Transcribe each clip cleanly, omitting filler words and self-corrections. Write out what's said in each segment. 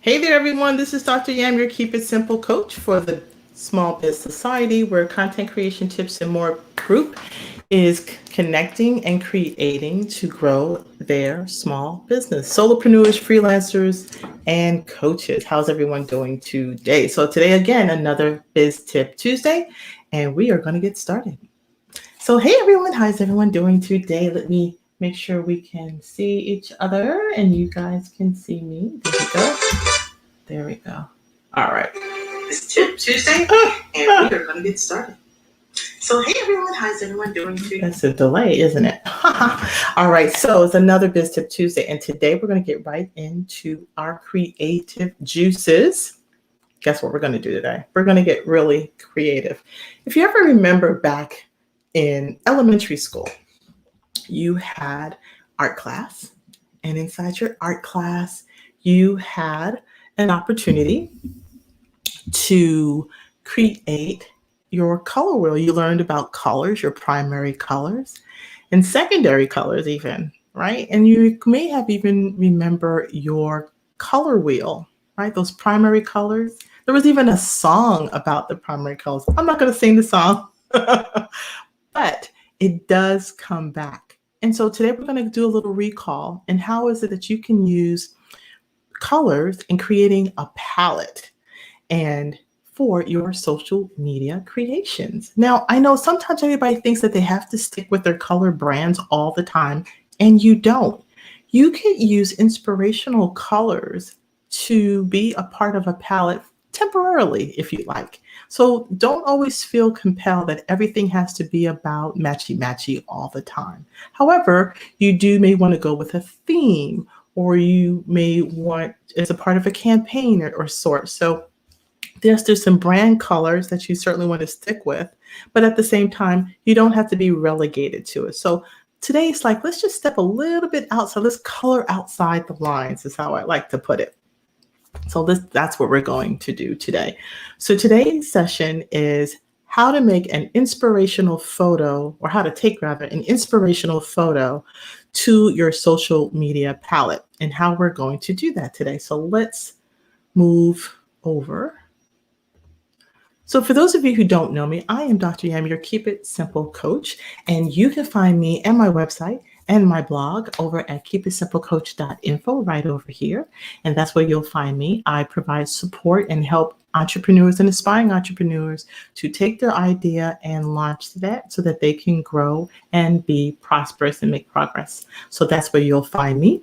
Hey there, everyone. This is Dr. Yam, your Keep It Simple coach for the Small Biz Society, where content creation tips and more group is connecting and creating to grow their small business. Solopreneurs, freelancers, and coaches. How's everyone doing today? So, today, again, another Biz Tip Tuesday, and we are going to get started. So, hey, everyone. How's everyone doing today? Let me make sure we can see each other and you guys can see me. There we go. There we go. All right. It's Tip Tuesday, and we are going to get started. So, hey everyone, how's everyone doing today? That's a delay, isn't it? All right, so it's another Biz Tip Tuesday, and today we're going to get right into our creative juices. Guess what we're going to do today? We're going to get really creative. If you ever remember back in elementary school, you had art class, and inside your art class, you had an opportunity to create your color wheel. You learned about colors, your primary colors, and secondary colors, even, right? And you may have even remember your color wheel, right? Those primary colors. There was even a song about the primary colors. I'm not going to sing the song, but it does come back. And so today we're going to do a little recall. And how is it that you can use colors in creating a palette and for your social media creations? Now, I know sometimes everybody thinks that they have to stick with their color brands all the time, and you don't. You can use inspirational colors to be a part of a palette temporarily if you like. So don't always feel compelled that everything has to be about matchy matchy all the time. However, you may want to go with a theme, or you may want as a part of a campaign or sort. So there's some brand colors that you certainly want to stick with, but at the same time, you don't have to be relegated to it. So today it's like, let's just step a little bit outside. Let's color outside the lines is how I like to put it. So that's what we're going to do today. So today's session is how to make an inspirational photo, or how to take rather an inspirational photo to your social media palette, and how we're going to do that today. So let's move over. So for those of you who don't know me, I am Dr. Yam, your Keep It Simple coach, and you can find me and my website and my blog over at keepitsimplecoach.info right over here. And that's where you'll find me. I provide support and help entrepreneurs and aspiring entrepreneurs to take their idea and launch that so that they can grow and be prosperous and make progress. So that's where you'll find me.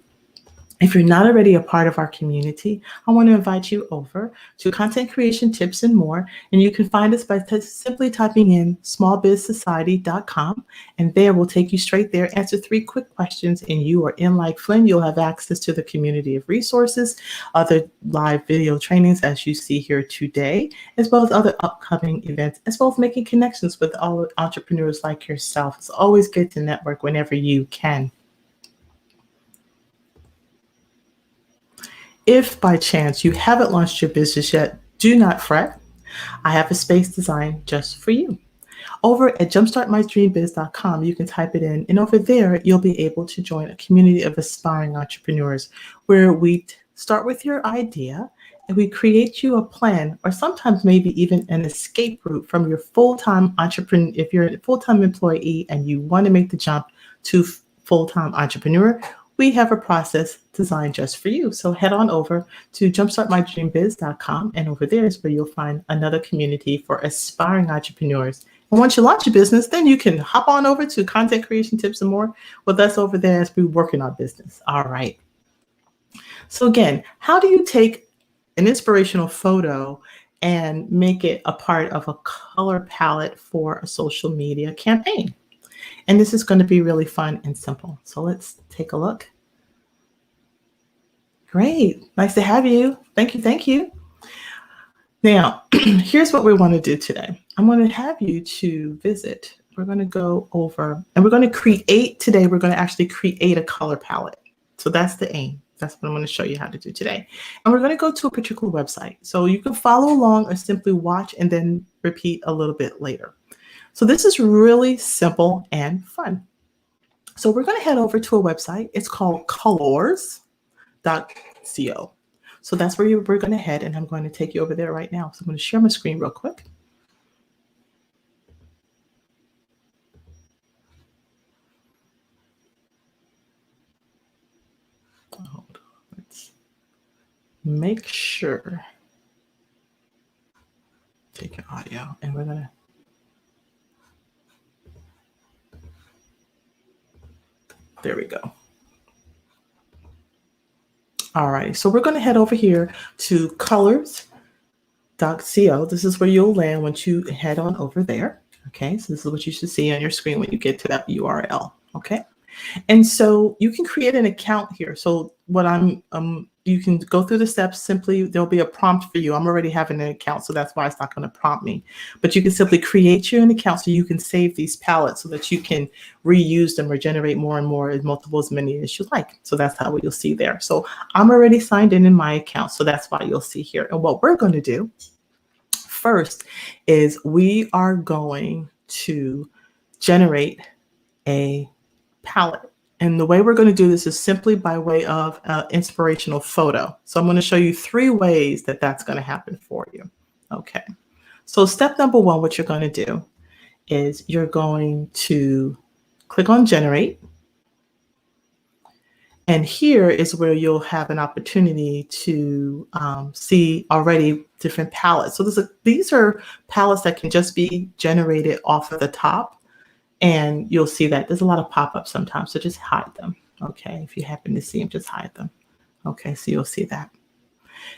If you're not already a part of our community, I want to invite you over to Content Creation Tips and More. And you can find us by simply typing in smallbizsociety.com. And there we'll take you straight there, answer 3 quick questions, and you are in like Flynn. You'll have access to the community of resources, other live video trainings as you see here today, as well as other upcoming events, as well as making connections with all entrepreneurs like yourself. It's always good to network whenever you can. If by chance you haven't launched your business yet, do not fret. I have a space designed just for you. Over at jumpstartmydreambiz.com, you can type it in, and over there, you'll be able to join a community of aspiring entrepreneurs where we start with your idea and we create you a plan, or sometimes maybe even an escape route from your full-time entrepreneur. If you're a full-time employee and you want to make the jump to full-time entrepreneur, we have a process designed just for you. So head on over to jumpstartmydreambiz.com, and over there is where you'll find another community for aspiring entrepreneurs. And once you launch your business, then you can hop on over to Content Creation Tips and More with us over there as we work in our business. All right. So again, how do you take an inspirational photo and make it a part of a color palette for a social media campaign? And this is going to be really fun and simple. So let's take a look. Great. Nice to have you. Thank you. Thank you. Now, here's what we want to do today. I'm going to have you to visit. We're going to go over and we're going to create today. We're going to actually create a color palette. So that's the aim. That's what I'm going to show you how to do today. And we're going to go to a particular website. So you can follow along or simply watch and then repeat a little bit later. So this is really simple and fun. So we're going to head over to a website. It's called colors.co. So that's where we're going to head, and I'm going to take you over there right now. So I'm going to share my screen real quick. Hold on. Let's make sure. Take your audio, and we're going to. There we go. All right, so we're going to head over here to colors.co. This is where you'll land once you head on over there. Okay, so this is what you should see on your screen when you get to that URL. Okay, and so you can create an account here. So what you can go through the steps simply. There'll be a prompt for you. I'm already having an account, so that's why it's not going to prompt me. But you can simply create your own account so you can save these palettes so that you can reuse them or generate more and more, as many as you like. So that's how you'll see there. So I'm already signed in my account, so that's why you'll see here. And what we're going to do first is we are going to generate a palette. And the way we're going to do this is simply by way of an inspirational photo. So I'm going to show you 3 ways that that's going to happen for you. Okay. So step number 1, what you're going to do is you're going to click on generate. And here is where you'll have an opportunity to see already different palettes. So these are palettes that can just be generated off of the top. And you'll see that there's a lot of pop-ups sometimes, so just hide them. Okay, if you happen to see them, just hide them. Okay, so you'll see that.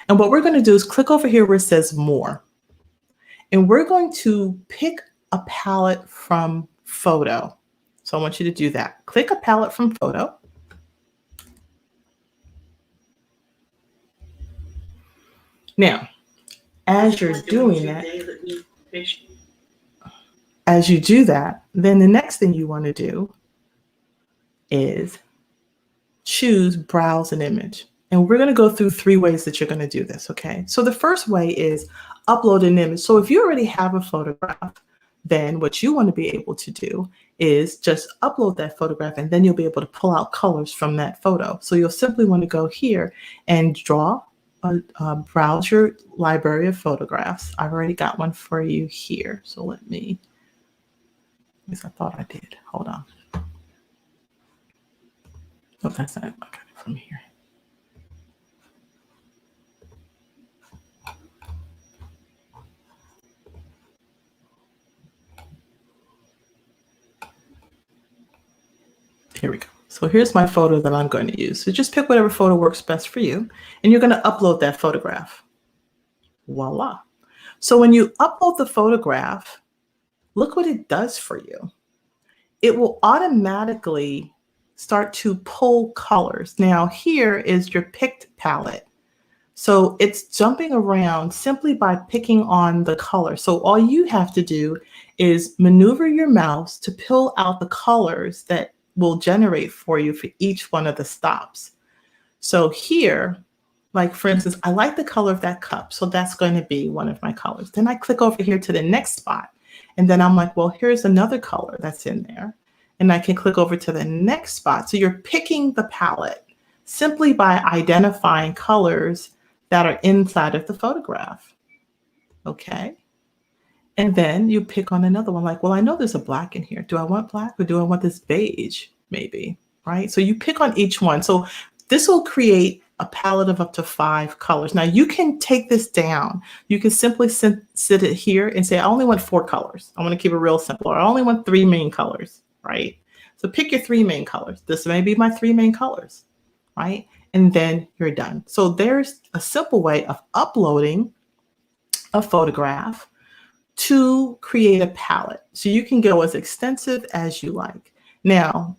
And what we're going to do is click over here where it says more. And we're going to pick a palette from photo. So I want you to do that. Click a palette from photo. Now, as you're doing that, as you do that, then the next thing you want to do is choose browse an image. And we're going to go through 3 ways that you're going to do this, okay? So the first way is upload an image. So if you already have a photograph, then what you want to be able to do is just upload that photograph, and then you'll be able to pull out colors from that photo. So you'll simply want to go here and browse your library of photographs. I've already got one for you here. So let me, at least I thought I did. Hold on. Oh, that's not okay from here. Here we go. So here's my photo that I'm going to use. So just pick whatever photo works best for you, and you're going to upload that photograph. Voila. So when you upload the photograph, look what it does for you. It will automatically start to pull colors. Now here is your picked palette. So it's jumping around simply by picking on the color. So all you have to do is maneuver your mouse to pull out the colors that will generate for you for each one of the stops. So here, like for instance, I like the color of that cup. So that's going to be one of my colors. Then I click over here to the next spot. And then I'm like, well, here's another color that's in there. And I can click over to the next spot. So you're picking the palette simply by identifying colors that are inside of the photograph. Okay. And then you pick on another one, like, well, I know there's a black in here. Do I want black, or do I want this beige? Maybe, right? So you pick on each one. So this will create a palette of up to 5 colors. Now you can take this down. You can simply sit it here and say, I only want 4 colors. I want to keep it real simple. Or I only want 3 main colors, right? So pick your 3 main colors. This may be my 3 main colors, right? And then you're done. So there's a simple way of uploading a photograph to create a palette. So you can go as extensive as you like. Now,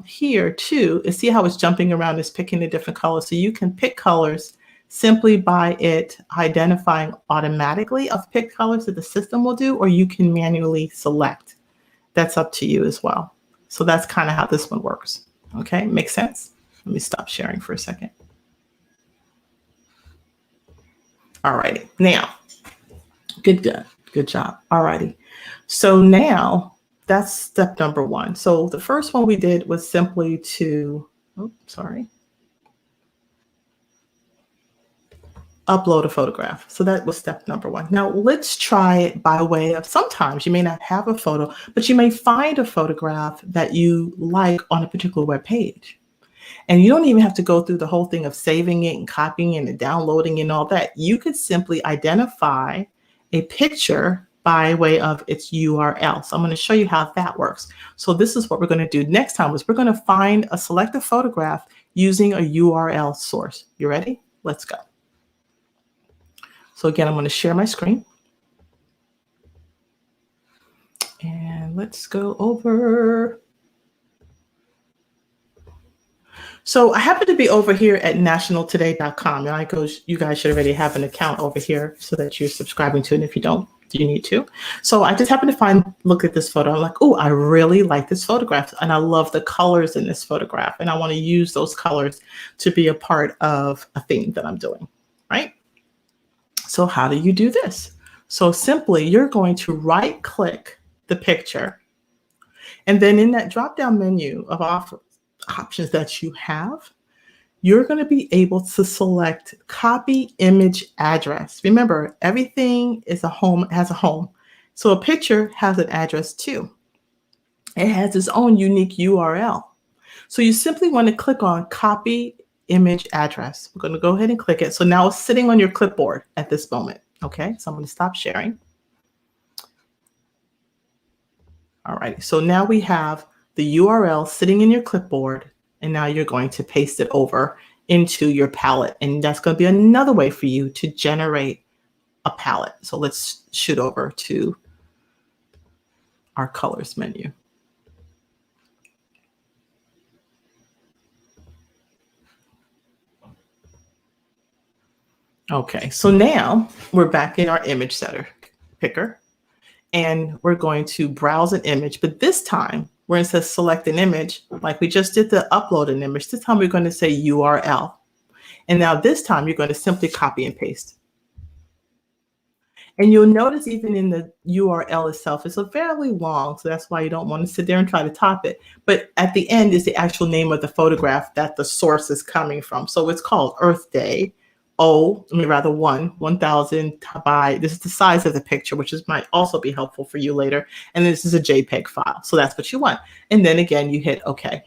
here too, is see how it's jumping around, it's picking the different colors. So you can pick colors simply by it identifying automatically of picked colors that the system will do, or you can manually select. That's up to you as well. So that's kind of how this one works. Okay, makes sense? Let me stop sharing for a second. All righty, now, good job. All righty. So now that's step number 1. So the first one we did was simply to, upload a photograph. So that was step number one. Now let's try it by way of, sometimes you may not have a photo, but you may find a photograph that you like on a particular web page. And you don't even have to go through the whole thing of saving it and copying it and downloading and all that. You could simply identify a picture by way of its URL. So I'm going to show you how that works. So this is what we're going to do next time is we're going to select a photograph using a URL source. You ready? Let's go. So again, I'm going to share my screen. And let's go over. So I happen to be over here at nationaltoday.com. And you guys should already have an account over here so that you're subscribing to it. And if you don't, you need to. So I just happened to look at this photo. I'm like, oh, I really like this photograph. And I love the colors in this photograph. And I want to use those colors to be a part of a theme that I'm doing, right? So how do you do this? So simply, you're going to right click the picture. And then in that drop-down menu of options that you have, you're going to be able to select copy image address. Remember, everything has a home. So a picture has an address too. It has its own unique URL. So you simply want to click on copy image address. We're going to go ahead and click it. So now it's sitting on your clipboard at this moment. Okay, so I'm going to stop sharing. All right, so now we have the URL sitting in your clipboard, and now you're going to paste it over into your palette. And that's going to be another way for you to generate a palette. So let's shoot over to our colors menu. Okay, so now we're back in our image setter picker, and we're going to browse an image, but this time where it says select an image, like we just did the upload an image, this time we're going to say URL. And now this time you're going to simply copy and paste. And you'll notice even in the URL itself, it's a fairly long, so that's why you don't want to sit there and try to top it. But at the end is the actual name of the photograph that the source is coming from. So it's called Earth Day 1000 by, this is the size of the picture, which might also be helpful for you later. And this is a JPEG file. So that's what you want. And then again, you hit OK.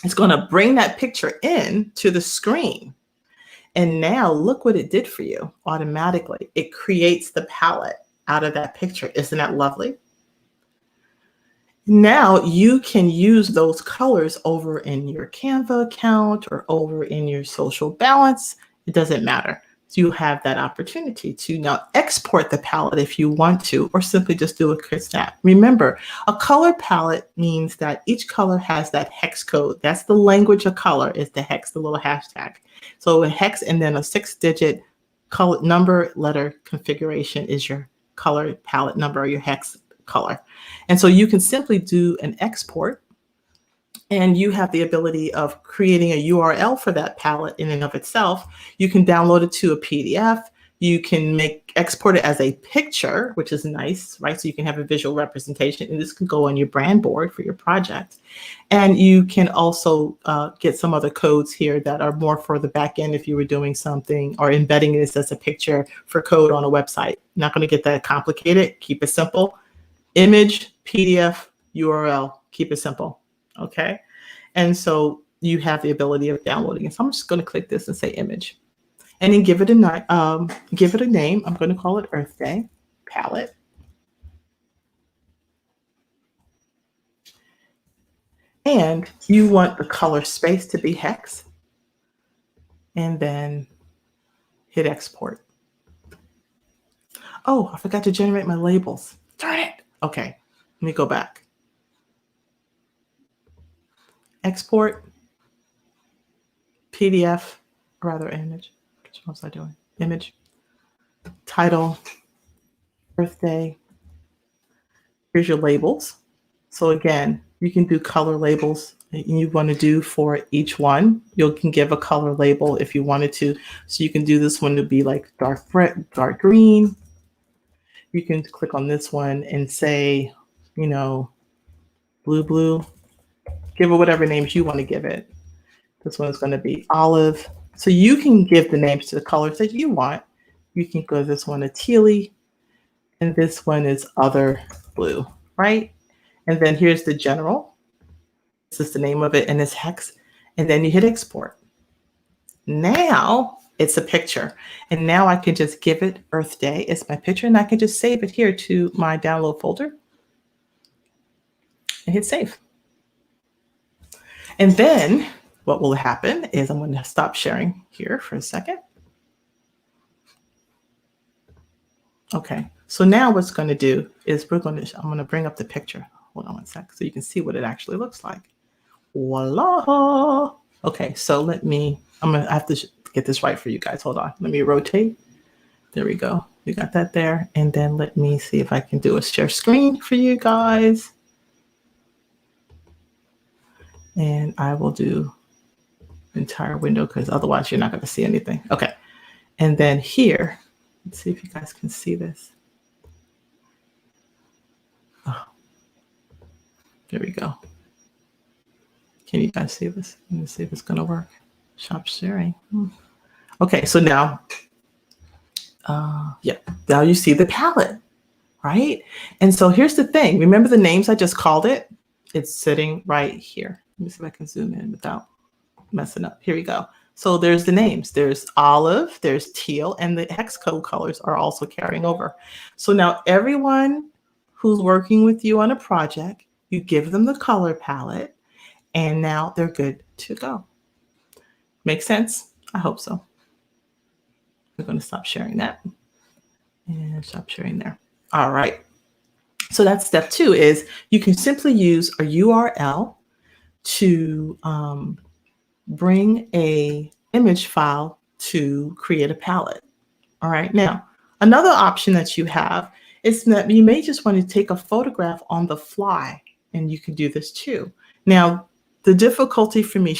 It's going to bring that picture in to the screen. And now look what it did for you automatically. It creates the palette out of that picture. Isn't that lovely? Now you can use those colors over in your Canva account or over in your social balance. It doesn't matter. So you have that opportunity to now export the palette if you want to, or simply just do a quick snap. Remember, a color palette means that each color has that hex code. That's the language of color, is the hex, the little hashtag. So a hex and then a 6-digit color number letter configuration is your color palette number, or your hex color. And so you can simply do an export, and you have the ability of creating a URL for that palette in and of itself. You can download it to a PDF. You can export it as a picture, which is nice, right? So you can have a visual representation, and this can go on your brand board for your project. And you can also get some other codes here that are more for the back end if you were doing something or embedding this as a picture for code on a website. Not going to get that complicated. Keep it simple. Image, PDF, URL, keep it simple. Okay. And so you have the ability of downloading it. So I'm just going to click this and say image, and then give it a name. I'm going to call it Earth Day palette. And you want the color space to be hex, and then hit export. Oh, I forgot to generate my labels. Darn it. Okay, let me go back. Export, PDF, rather image. What was I doing? Image, title, birthday. Here's your labels. So again, you can do color labels you want to do for each one. You can give a color label if you wanted to. So you can do this one to be like dark green. You can click on this one and say, blue. Give it whatever names you want to give it. This one is going to be olive. So you can give the names to the colors that you want. You can go this one a tealy, and this one is other blue, right? And then here's the general. This is the name of it, and it's hex. And then you hit export. Now it's a picture. And now I can just give it Earth Day. It's my picture, and I can just save it here to my download folder and hit save. And then what will happen is I'm going to stop sharing here for a second. Okay, so now what's going to do is I'm going to bring up the picture. Hold on one sec so you can see what it actually looks like. Voila. Okay, so I have to get this right for you guys. Hold on. Let me rotate. There we go. We got that there. And then let me see if I can do a share screen for you guys. And I will do entire window because otherwise you're not going to see anything. Okay. And then here, let's see if you guys can see this. Oh, there we go. Can you guys see this? Let me see if it's going to work. Shop sharing. Okay, so now, now you see the palette, right? And so here's the thing. Remember the names I just called it? It's sitting right here. Let me see if I can zoom in without messing up. Here we go. So there's the names. There's olive, there's teal, and the hex code colors are also carrying over. So now everyone who's working with you on a project, you give them the color palette, and now they're good to go. Make sense? I hope so. We're going to stop sharing that and stop sharing there. All right. So that's step 2 is you can simply use a URL to bring a image file to create a palette. All right. Now, another option that you have is that you may just want to take a photograph on the fly, and you can do this too. Now, the difficulty for me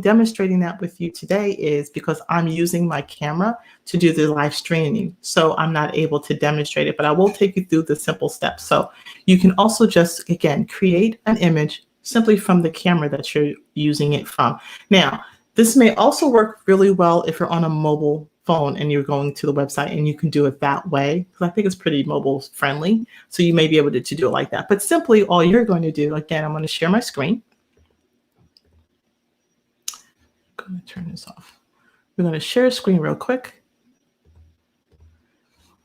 demonstrating that with you today is because I'm using my camera to do the live streaming. So I'm not able to demonstrate it, but I will take you through the simple steps. So you can also just, again, create an image simply from the camera that you're using it from. Now, this may also work really well if you're on a mobile phone and you're going to the website, and you can do it that way, because I think it's pretty mobile friendly. So you may be able to do it like that. But simply all you're going to do, again, I'm going to share my screen. I'm going to turn this off. We're going to share a screen real quick.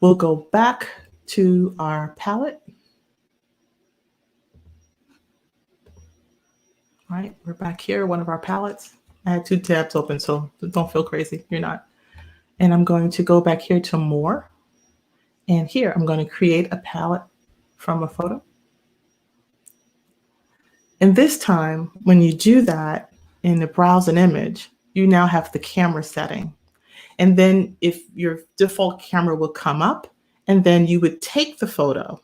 We'll go back to our palette. All right, we're back here, one of our palettes. I had 2 tabs open, so don't feel crazy. You're not. And I'm going to go back here to more. And here, I'm going to create a palette from a photo. And this time, when you do that in the browse an image, you now have the camera setting. And then if your default camera will come up, and then you would take the photo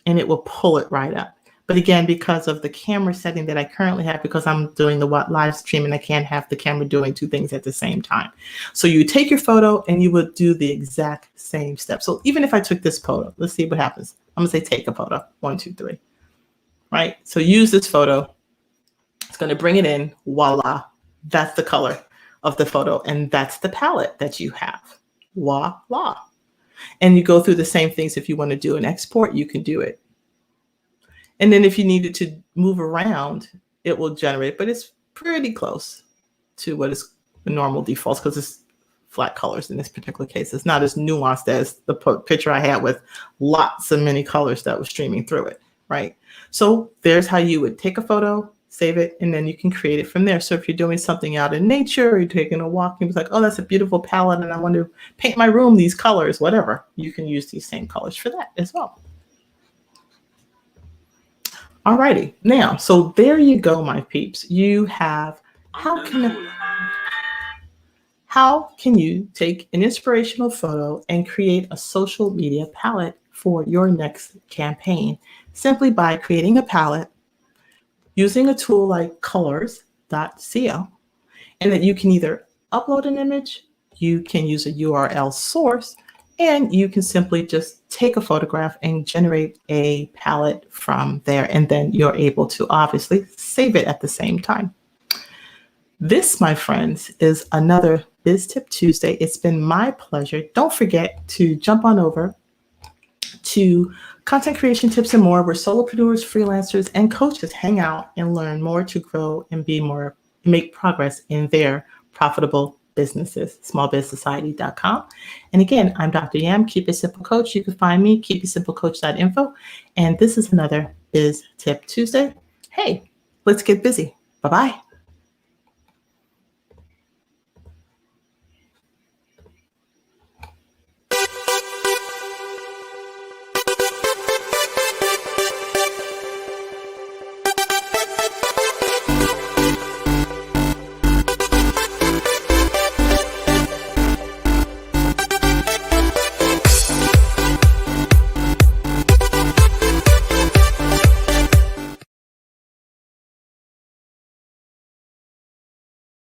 and it will pull it right up. But again, because of the camera setting that I currently have, because I'm doing the live stream and I can't have the camera doing 2 things at the same time. So you take your photo and you would do the exact same step. So even if I took this photo, let's see what happens. I'm gonna say take a photo, 1, 2, 3, right? So use this photo. It's gonna bring it in, voila. That's the color of the photo, and that's the palette that you have, voila. And you go through the same things. If you wanna do an export, you can do it. And then if you needed to move around, it will generate, but it's pretty close to what is the normal defaults because it's flat colors in this particular case. It's not as nuanced as the picture I had with lots of many colors that was streaming through it, right? So there's how you would take a photo, save it, and then you can create it from there. So if you're doing something out in nature or you're taking a walk and it's like, oh, that's a beautiful palette and I want to paint my room these colors, whatever, you can use these same colors for that as well. Alrighty, now, so there you go, my peeps. You have, how can you take an inspirational photo and create a social media palette for your next campaign? Simply by creating a palette, using a tool like colors.co, and that you can either upload an image, you can use a URL source, and you can simply just take a photograph and generate a palette from there. And then you're able to obviously save it at the same time. This, my friends, is another Biz Tip Tuesday. It's been my pleasure. Don't forget to jump on over to Content Creation Tips and More, where solopreneurs, freelancers, and coaches hang out and learn more to grow and make progress in their profitable businesses. Smallbizsociety.com. And again, I'm Dr. Yam, Keep It Simple Coach. You can find me, keepitsimplecoach.info. And this is another Biz Tip Tuesday. Hey, let's get busy. Bye-bye.